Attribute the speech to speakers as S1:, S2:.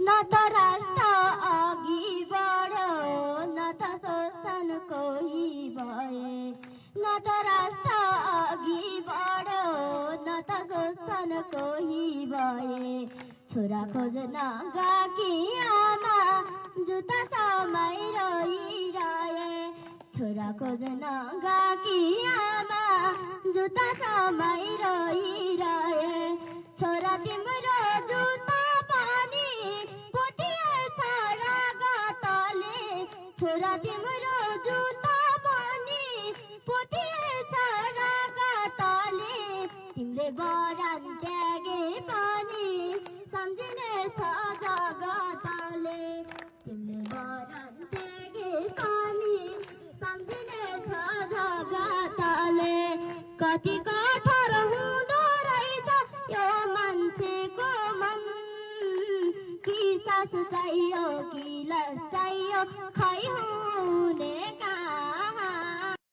S1: न त राष्ट्र अघि बढ्यो न त शोषण कोही भए न त राष्ट्र अघि बढ्यो न त शोषण कोही भए छोरा खोज्न गएकी आमा जुत्ता समय रोइरहे छोरा खोज्न गएकी आमा जुत्ता समय रोइरहे छोरा तिम्रो जुत्ता पनि पोटिएछ रगतले छोरा तिम्रो जुत्ता पनि पोटिएछ रगतले तिमीले बरान त्यागे पनि सम्झिनेछ जगतले तिमीले बरान त्यागे पनि सम्झिनेछ जगतले कति कठोर हुँदो रहेछ यो मान्छेको मन कि सास चाहियो कि लास चाहियो खै